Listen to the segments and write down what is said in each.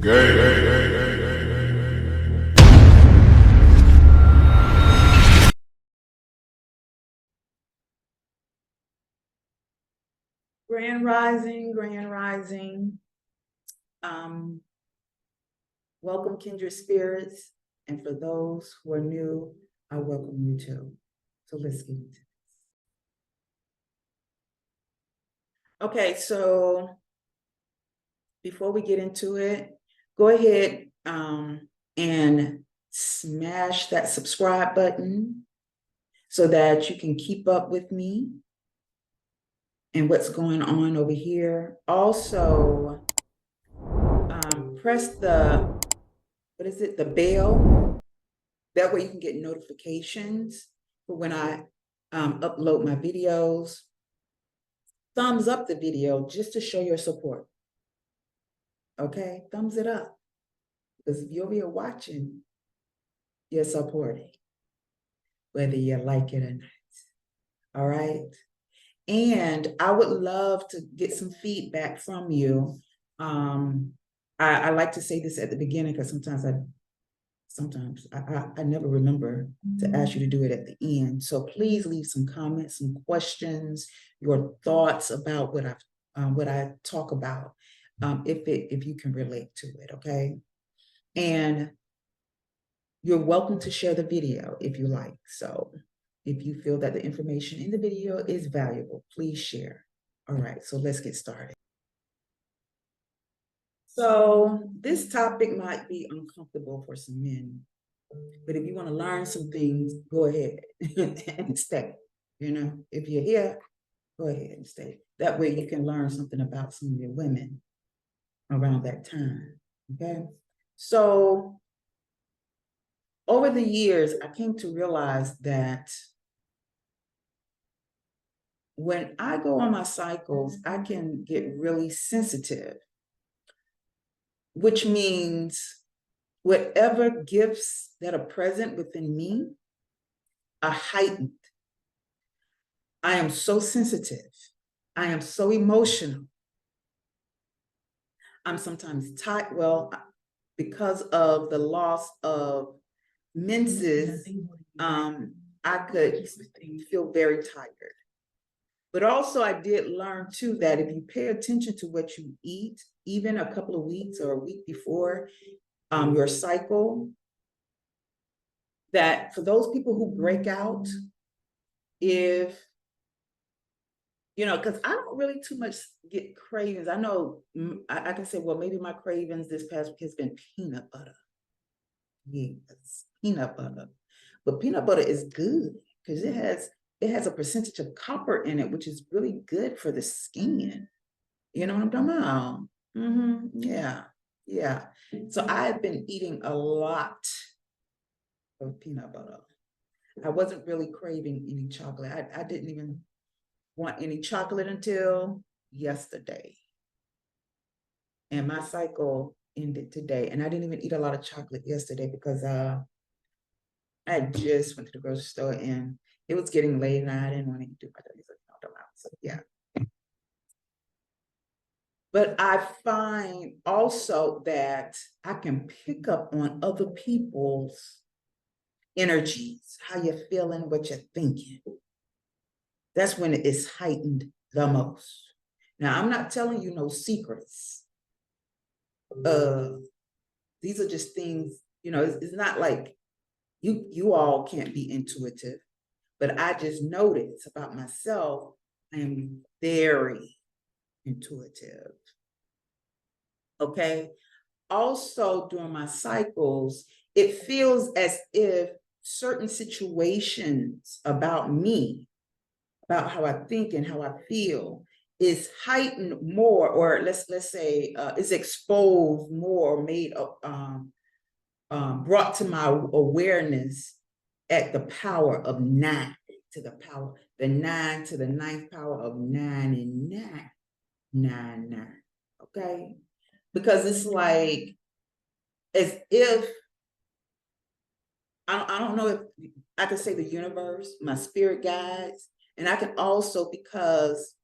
Grand Rising, Grand Rising. Welcome, kindred spirits. And for those who are new, I welcome you too. So let's get into this. Okay, so before we get into it, go ahead and smash that subscribe button so that you can keep up with me and what's going on over here. Also, press the bell. That way you can get notifications for when I upload my videos. Thumbs up the video just to show your support. Okay, thumbs it up. Because if you're over here watching, you're supporting, whether you like it or not. All right. And I would love to get some feedback from you. I like to say this at the beginning because sometimes I never remember to ask you to do it at the end. So please leave some comments, some questions, your thoughts about what I talk about, if you can relate to it, okay? And you're welcome to share the video if you like. So if you feel that the information in the video is valuable, please share. All right, so let's get started. So this topic might be uncomfortable for some men, but if you want to learn some things, go ahead and stay. You know, if you're here, go ahead and stay. That way you can learn something about some of your women around that time, okay? So over the years, I came to realize that when I go on my cycles, I can get really sensitive, which means whatever gifts that are present within me are heightened. I am so sensitive. I am so emotional. I'm sometimes tired. Well, because of the loss of menses, I could feel very tired. But also I did learn too that if you pay attention to what you eat, even a couple of weeks or a week before your cycle, that for those people who break out, if, you know, because I don't really too much get cravings. I know I can say, well, maybe my cravings this past week has been peanut butter. Yes, peanut butter. But peanut butter is good because it has a percentage of copper in it, which is really good for the skin. You know what I'm talking about? Yeah, yeah. So I've been eating a lot of peanut butter. I wasn't really craving any chocolate. I didn't even want any chocolate until yesterday. And my cycle ended today. And I didn't even eat a lot of chocolate yesterday because I just went to the grocery store and it was getting late and I didn't want to do my days. So yeah. But I find also that I can pick up on other people's energies, how you're feeling, what you're thinking. That's when it is heightened the most. Now, I'm not telling you no secrets. These are just things, you know, it's not like you all can't be intuitive, but I just notice about myself, I am very intuitive. Okay. Also, during my cycles, it feels as if certain situations about me, about how I think and how I feel, is heightened more, or let's say is exposed more, or made brought to my awareness at the power of 9 to the power, the 9 to the 9th power of 9 and 9, 9, 9. Okay, because it's like as if I don't know if I can say the universe, my spirit guides, and I can also, because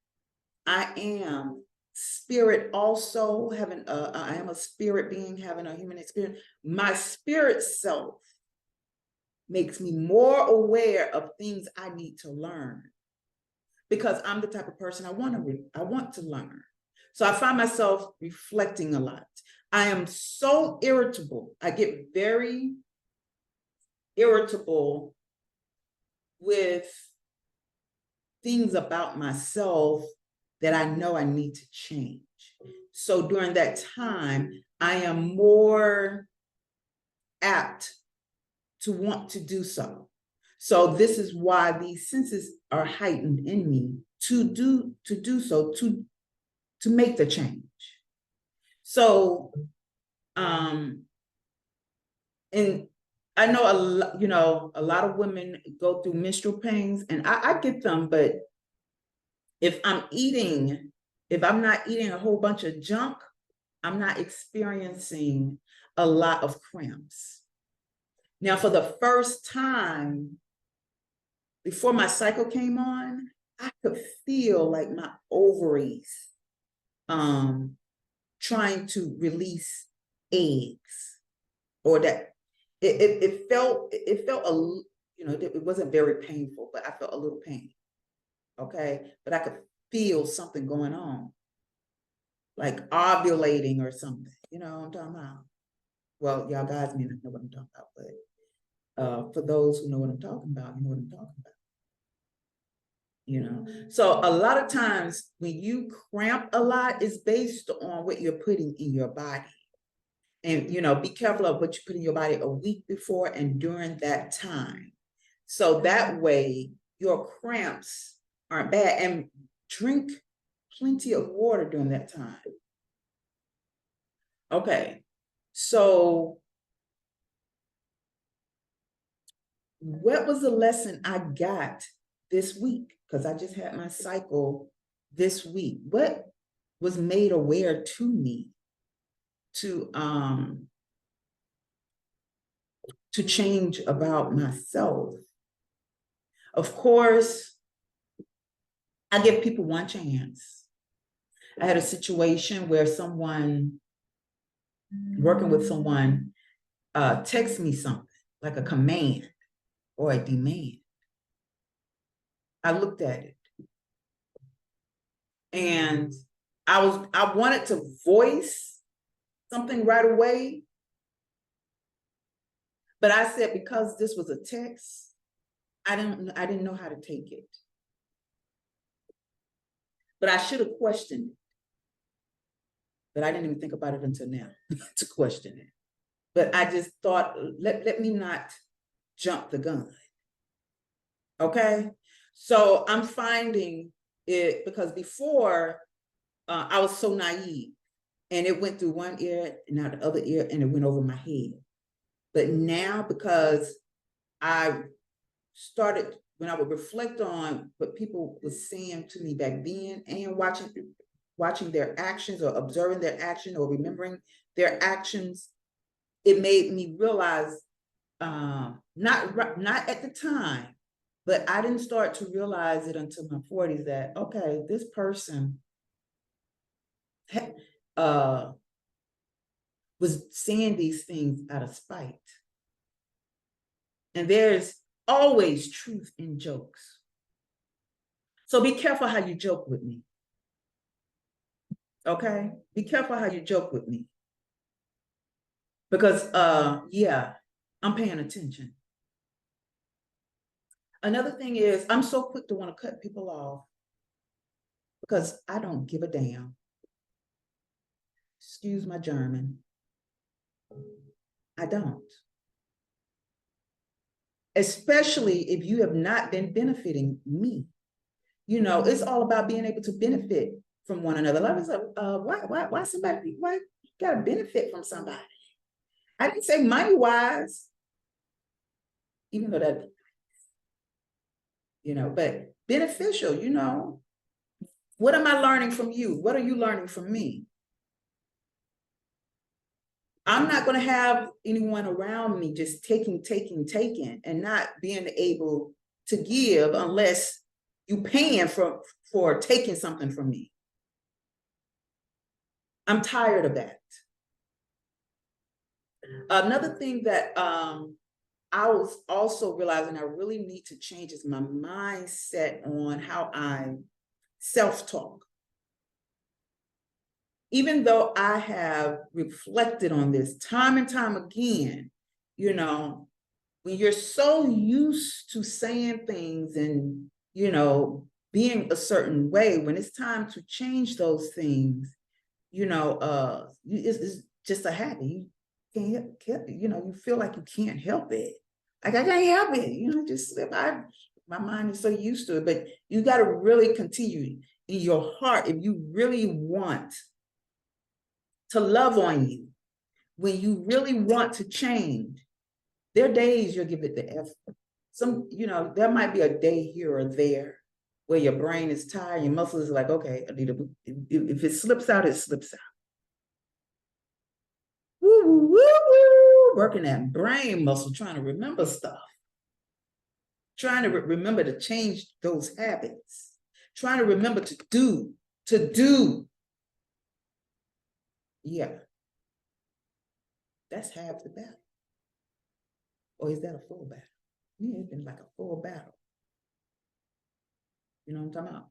I am spirit also, I am a spirit being having a human experience. My spirit self makes me more aware of things I need to learn, because I'm the type of person I want to learn. So I find myself reflecting a lot. I am so irritable. I get very irritable with things about myself that I know I need to change. So during that time, I am more apt to want to do so. So this is why these senses are heightened in me to do so, to make the change. So, and I know a lot of women go through menstrual pains, and I get them, but if I'm not eating a whole bunch of junk, I'm not experiencing a lot of cramps. Now, for the first time, before my cycle came on, I could feel like my ovaries trying to release eggs, or that it felt it wasn't very painful, but I felt a little pain. Okay, but I could feel something going on, like ovulating or something. You know what I'm talking about? Well, y'all guys may not know what I'm talking about, but for those who know what I'm talking about, you know what I'm talking about. So a lot of times when you cramp a lot, it's based on what you're putting in your body. And be careful of what you put in your body a week before and during that time, so that way your cramps aren't bad. And drink plenty of water during that time. Okay, so what was the lesson I got this week? Because I just had my cycle this week. What was made aware to me to change about myself? Of course, I give people one chance. I had a situation where someone, working with someone, text me something like a command or a demand. I looked at it and I wanted to voice something right away, but I said, because this was a text, I didn't know how to take it. But I should have questioned it. But I didn't even think about it until now to question it. But I just thought, let me not jump the gun. Okay? So I'm finding it, because before I was so naive, and it went through one ear and out the other ear, and it went over my head. But now, because I started, when I would reflect on what people were saying to me back then, and watching their actions, or observing their action, or remembering their actions, it made me realize, not at the time, but I didn't start to realize it until my 40s, that, okay, this person was saying these things out of spite. And there's always truth in jokes. So be careful how you joke with me. Okay? Be careful how you joke with me. Because, yeah, I'm paying attention. Another thing is, I'm so quick to want to cut people off because I don't give a damn. Excuse my German. I don't. Especially if you have not been benefiting me. It's all about being able to benefit from one another. Like I said, why you gotta benefit from somebody? I didn't say money-wise, even though that'd be nice, but beneficial, What am I learning from you? What are you learning from me? I'm not going to have anyone around me just taking, and not being able to give unless you paying for taking something from me. I'm tired of that. Another thing that I was also realizing I really need to change is my mindset on how I self-talk. Even though I have reflected on this time and time again, you know, when you're so used to saying things and, you know, being a certain way, when it's time to change those things, you know, it's just a habit. You can't, you know, you feel like you can't help it. Like I can't help it, you know, just my mind is so used to it. But you got to really continue in your heart if you really want to love on you, when you really want to change. There are days you'll give it the effort. Some, you know, there might be a day here or there where your brain is tired, your muscles is like, okay, Anita, if it slips out, it slips out. Woo, woo, woo, woo. Working that brain muscle, trying to remember stuff, trying to remember to change those habits, trying to remember to do. Yeah, that's half the battle. Or is that a full battle? Yeah, it's been like a full battle. You know what I'm talking about?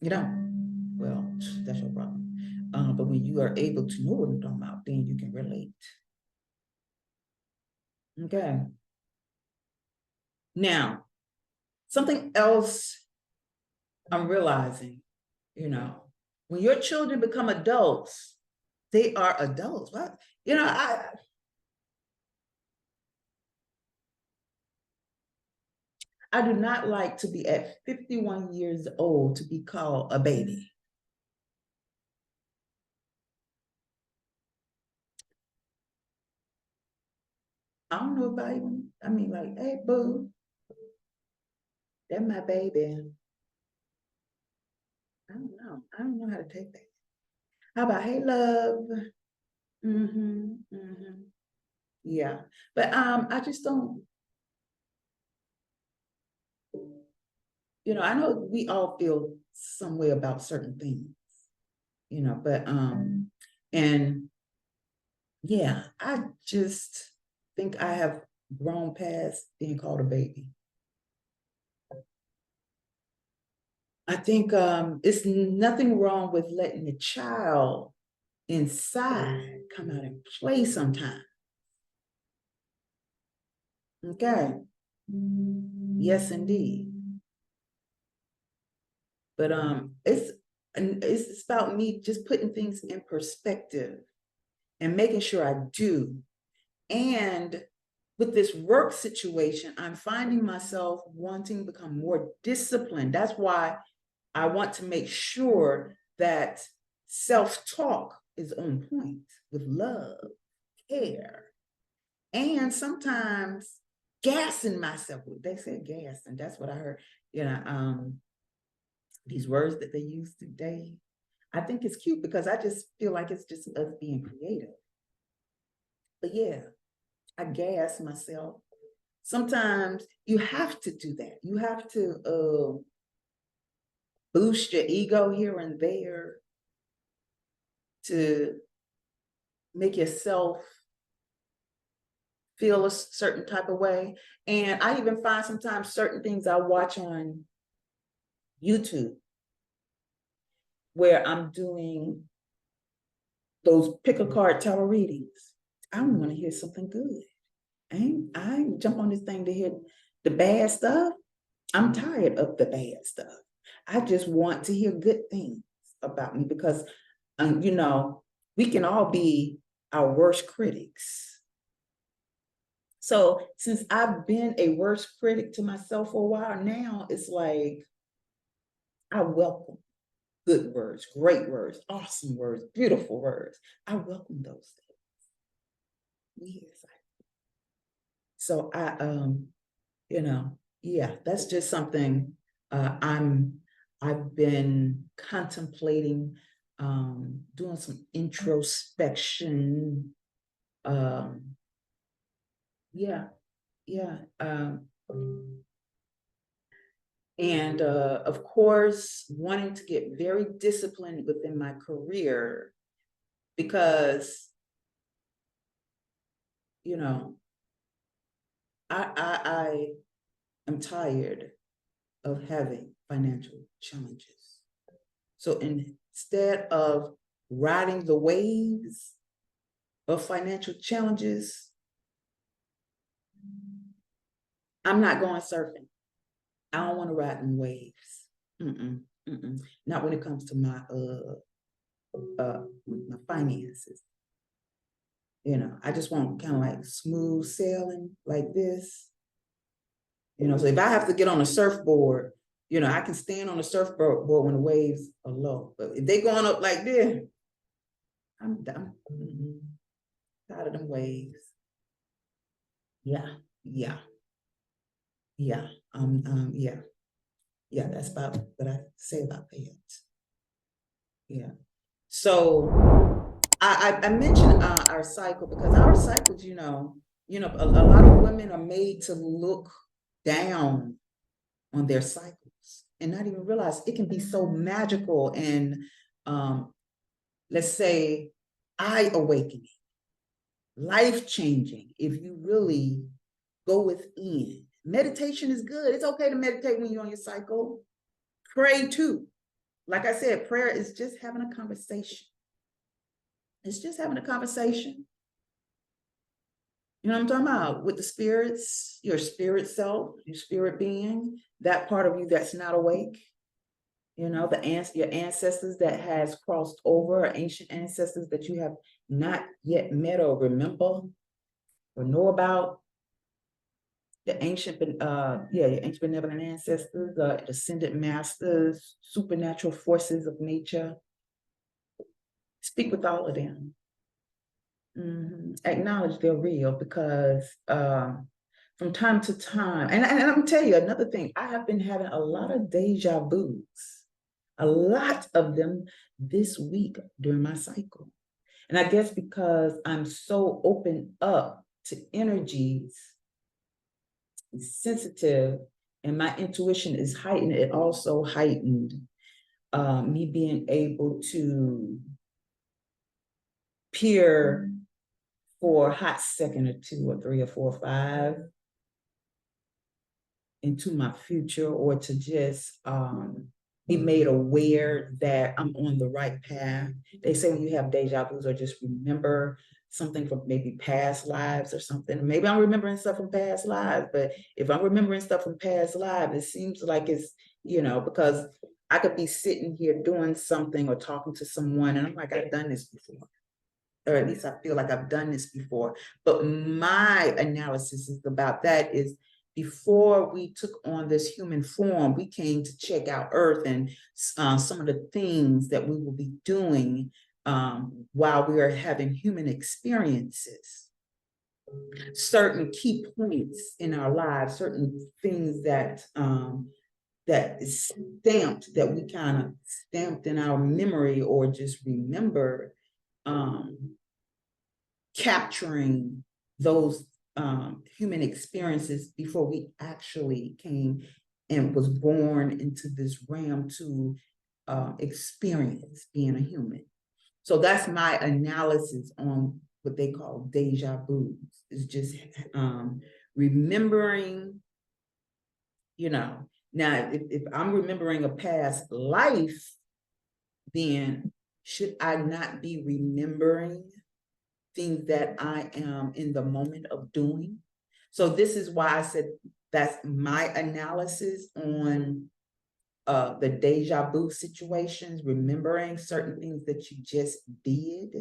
You don't? Well, that's your problem. But when you are able to know what I'm talking about, then you can relate. Okay. Now, something else I'm realizing, you know, when your children become adults, they are adults. What? You know, I do not like to be at 51 years old to be called a baby. I don't know if I even, I mean, like, hey, boo, that's my baby. I don't know. I don't know how to take that. How about, hey, love? Mm-hmm, mm-hmm. Yeah. But I just don't, you know, I know we all feel some way about certain things, you know, but and yeah, I just think I have grown past being called a baby. I think it's nothing wrong with letting the child inside come out and play sometime. Okay. Yes, indeed. But it's about me just putting things in perspective and making sure I do. And with this work situation, I'm finding myself wanting to become more disciplined. That's why I want to make sure that self-talk is on point with love, care, and sometimes gassing myself. They said gas, and that's what I heard. You know, these words that they use today. I think it's cute because I just feel like it's just us being creative. But yeah, I gas myself. Sometimes you have to do that. You have to boost your ego here and there to make yourself feel a certain type of way. And I even find sometimes certain things I watch on YouTube where I'm doing those pick a card tarot readings. I want to hear something good. I ain't jump on this thing to hear the bad stuff. I'm tired of the bad stuff. I just want to hear good things about me because, you know, we can all be our worst critics. So since I've been a worst critic to myself for a while now, it's like I welcome good words, great words, awesome words, beautiful words. I welcome those things. Yes. So you know, yeah, that's just something I've been contemplating, doing some introspection. Um, yeah, yeah. And of course, wanting to get very disciplined within my career because, you know, I am tired of having financial challenges. So instead of riding the waves of financial challenges, I'm not going surfing. I don't want to ride in waves. Not when it comes to my finances. You know, I just want kind of like smooth sailing like this. You know, so if I have to get on a surfboard, you know, I can stand on a surfboard when the waves are low. But if they going up like this, I'm done. Tired of them waves. Yeah. Yeah, that's about what I say about that. Yeah. So I mentioned our cycle because our cycles, a lot of women are made to look down on their cycles and not even realize it can be so magical and let's say eye awakening, life changing if you really go within. Meditation is good. It's okay to meditate when you're on your cycle. Pray too. Like I said, prayer is just having a conversation. It's just having a conversation. You know what I'm talking about? With the spirits, your spirit self, your spirit being, that part of you that's not awake. You know, your ancestors that has crossed over, ancient ancestors that you have not yet met or remember or know about. Your ancient benevolent ancestors, ascended masters, supernatural forces of nature. Speak with all of them. Acknowledge they're real because from time to time, and I'm gonna tell you another thing, I have been having a lot of deja vus, a lot of them this week during my cycle. And I guess because I'm so open up to energies, sensitive, and my intuition is heightened, it also heightened me being able to peer for a hot second or two or three or four or five into my future, or to just be made aware that I'm on the right path. They say when you have deja vus or just remember something from maybe past lives or something. Maybe I'm remembering stuff from past lives, but if I'm remembering stuff from past lives, it seems like it's, because I could be sitting here doing something or talking to someone and I'm like, I've done this before. Or at least I feel like I've done this before. But my analysis is about that is before we took on this human form, we came to check out Earth and some of the things that we will be doing while we are having human experiences. Certain key points in our lives, certain things that is stamped, that we kind of stamped in our memory or just remember, capturing those human experiences before we actually came and was born into this realm to experience being a human. So that's my analysis on what they call deja vu. Is just remembering, now if I'm remembering a past life, then should I not be remembering things that I am in the moment of doing? So this is why I said that's my analysis on the deja vu situations, remembering certain things that you just did,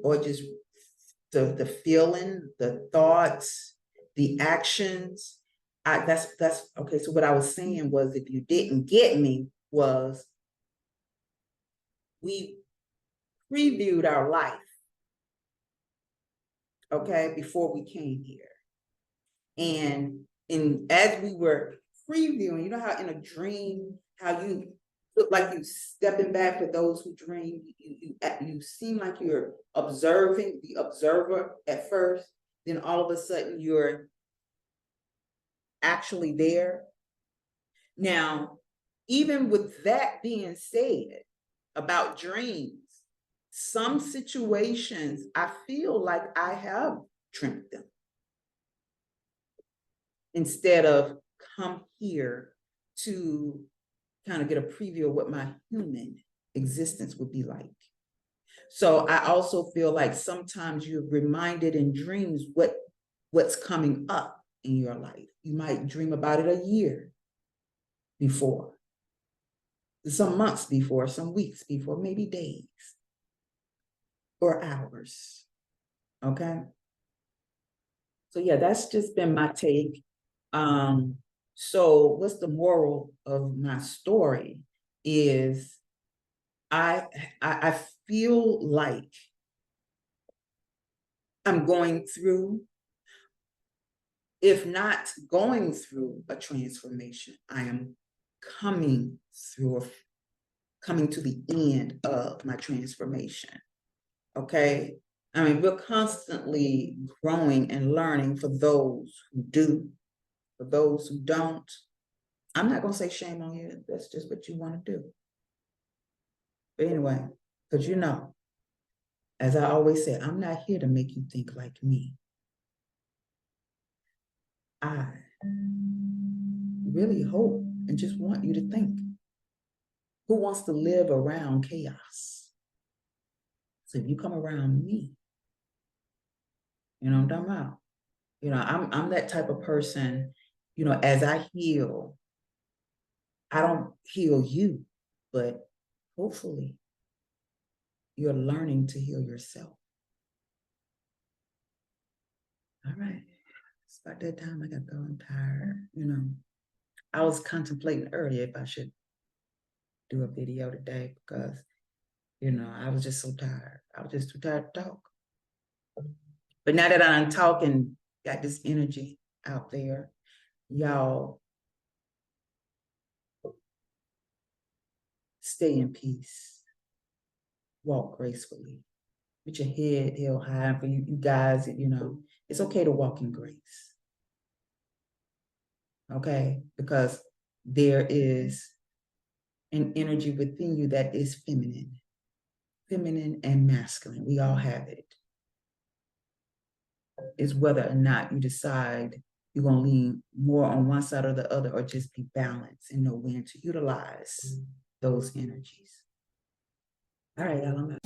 or just the feeling, the thoughts, the actions. That's okay. So what I was saying was, if you didn't get me, was we previewed our life, okay, before we came here. And as we were previewing, you know how in a dream, how you look like you stepping back, for those who dream, you seem like you're observing, the observer at first, then all of a sudden you're actually there. Now, even with that being said about dreams, Some situations, I feel like I have trimmed them instead of come here to kind of get a preview of what my human existence would be like. So I also feel like sometimes you're reminded in dreams what's coming up in your life. You might dream about it a year before, some months before, some weeks before, maybe days or hours. Okay. So yeah, that's just been my take. So what's the moral of my story is I feel like I'm going through, if not going through a transformation, I am coming through, coming to the end of my transformation. Okay. I mean, we're constantly growing and learning for those who do. For those who don't, I'm not going to say shame on you. That's just what you want to do. But anyway, because you know, as I always say, I'm not here to make you think like me. I really hope and just want you to think. Who wants to live around chaos? So if you come around me, you know what I'm talking about? You know, I'm that type of person, you know, as I heal, I don't heal you, but hopefully you're learning to heal yourself. All right. It's about that time I got to go. I'm tired. You know, I was contemplating earlier if I should do a video today because, you know, I was just so tired. I was just too tired to talk. But now that I'm talking, got this energy out there, y'all stay in peace, walk gracefully, with your head held high. For you guys, you know, it's okay to walk in grace. Okay, because there is an energy within you that is feminine and masculine. We all have it. It's whether or not you decide you're going to lean more on one side or the other, or just be balanced and know when to utilize those energies. All right, y'all, I'm out.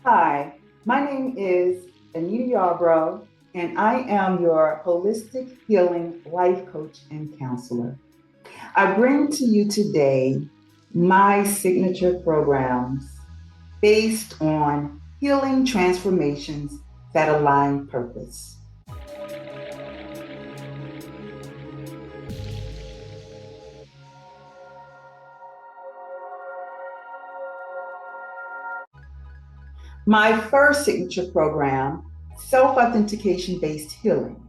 Hi, my name is AnitaYarbrough, and I am your holistic healing life coach and counselor. I bring to you today my signature programs based on healing transformations that align purpose. My first signature program, self-authentication based healing.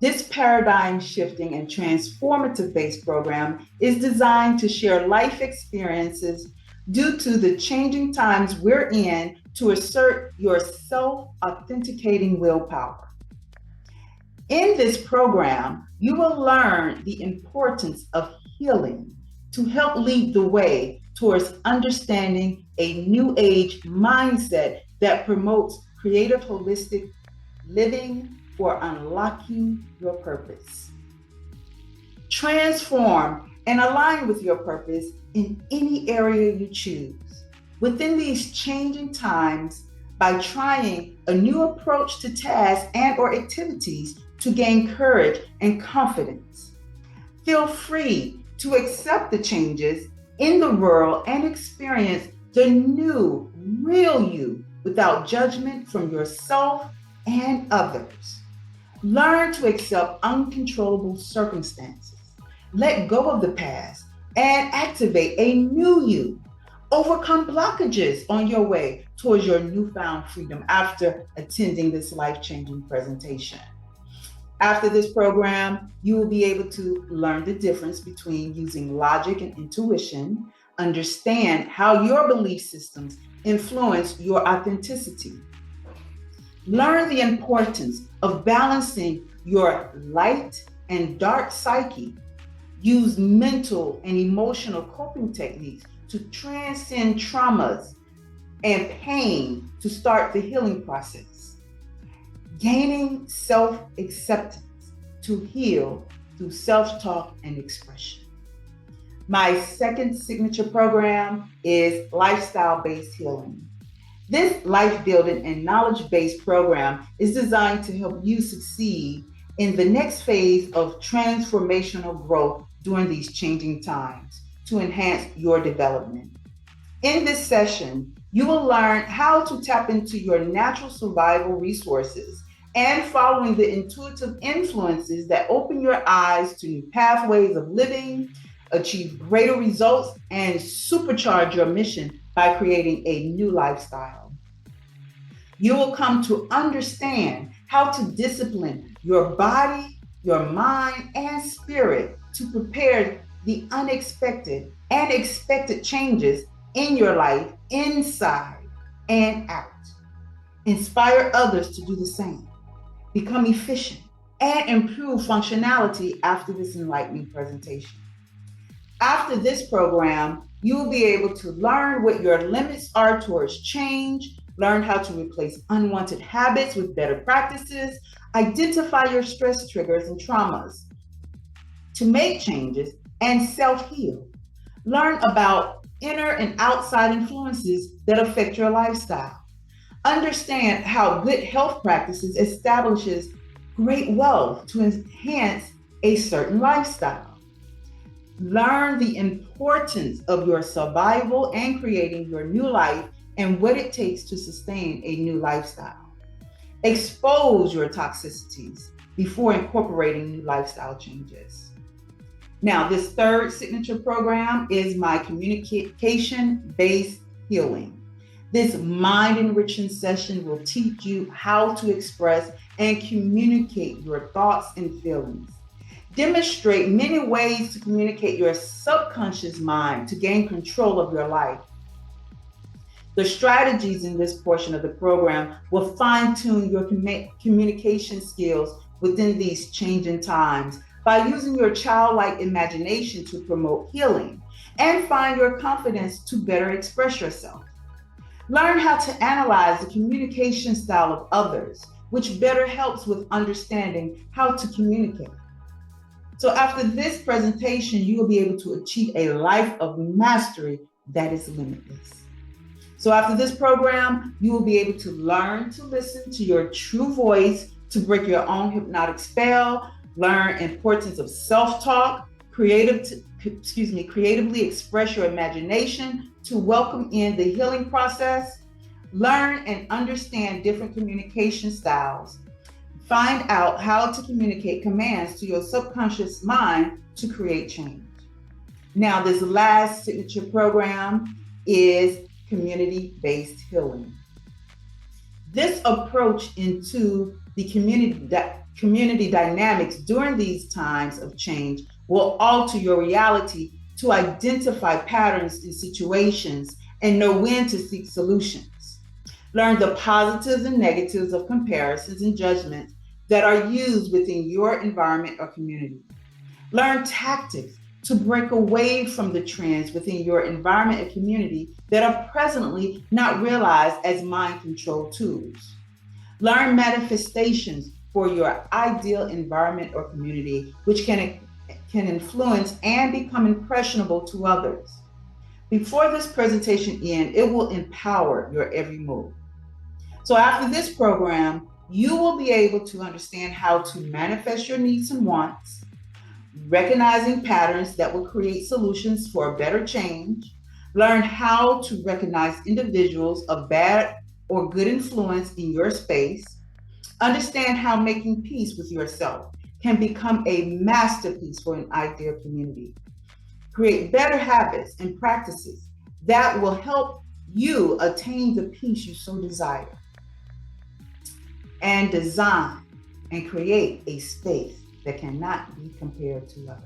This paradigm shifting and transformative based program is designed to share life experiences due to the changing times we're in to assert your self-authenticating willpower. In this program, you will learn the importance of healing to help lead the way towards understanding a new age mindset that promotes creative holistic living for unlocking your purpose. Transform and align with your purpose in any area you choose. Within these changing times, by trying a new approach to tasks and or activities to gain courage and confidence. Feel free to accept the changes in the world and experience the new, real you without judgment from yourself and others. Learn to accept uncontrollable circumstances. Let go of the past and activate a new you. Overcome blockages on your way towards your newfound freedom after attending this life-changing presentation. After this program, you will be able to learn the difference between using logic and intuition, understand how your belief systems influence your authenticity, learn the importance of balancing your light and dark psyche, use mental and emotional coping techniques to transcend traumas and pain to start the healing process. Gaining self-acceptance to heal through self-talk and expression. My second signature program is lifestyle-based healing. This life-building and knowledge-based program is designed to help you succeed in the next phase of transformational growth during these changing times to enhance your development. In this session, you will learn how to tap into your natural survival resources and following the intuitive influences that open your eyes to new pathways of living, achieve greater results, and supercharge your mission by creating a new lifestyle. You will come to understand how to discipline your body, your mind, and spirit to prepare the unexpected and expected changes in your life, inside and out. Inspire others to do the same. Become efficient and improve functionality after this enlightening presentation. After this program, you will be able to learn what your limits are towards change, learn how to replace unwanted habits with better practices, identify your stress triggers and traumas, to make changes and self-heal. Learn about inner and outside influences that affect your lifestyle. Understand how good health practices establishes great wealth to enhance a certain lifestyle. Learn the importance of your survival and creating your new life and what it takes to sustain a new lifestyle. Expose your toxicities before incorporating new lifestyle changes. Now, this third signature program is my communication-based healing. This mind-enriching session will teach you how to express and communicate your thoughts and feelings. Demonstrate many ways to communicate your subconscious mind to gain control of your life. The strategies in this portion of the program will fine-tune your communication skills within these changing times by using your childlike imagination to promote healing and find your confidence to better express yourself. Learn how to analyze the communication style of others, which better helps with understanding how to communicate. So after this presentation, you will be able to achieve a life of mastery that is limitless. So after this program, you will be able to learn to listen to your true voice to break your own hypnotic spell, learn importance of self-talk, creatively express your imagination to welcome in the healing process, learn and understand different communication styles, find out how to communicate commands to your subconscious mind to create change. Now, this last signature program is community-based healing. This approach into the community dynamics during these times of change will alter your reality to identify patterns in situations and know when to seek solutions. Learn the positives and negatives of comparisons and judgments that are used within your environment or community. Learn tactics to break away from the trends within your environment and community that are presently not realized as mind control tools. Learn manifestations for your ideal environment or community, which can influence and become impressionable to others. Before this presentation ends, it will empower your every move. So after this program, you will be able to understand how to manifest your needs and wants, recognizing patterns that will create solutions for a better change, learn how to recognize individuals of bad or good influence in your space, understand how making peace with yourself can become a masterpiece for an ideal community, create better habits and practices that will help you attain the peace you so desire and design and create a space that cannot be compared to others.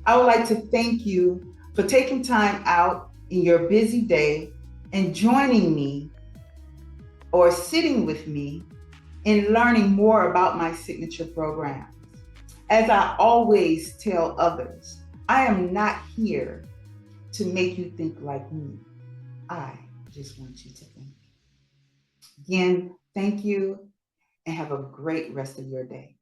I would like to thank you for taking time out in your busy day and joining me or sitting with me in learning more about my signature programs. As I always tell others, I am not here to make you think like me. I just want you to think. Again, thank you and have a great rest of your day.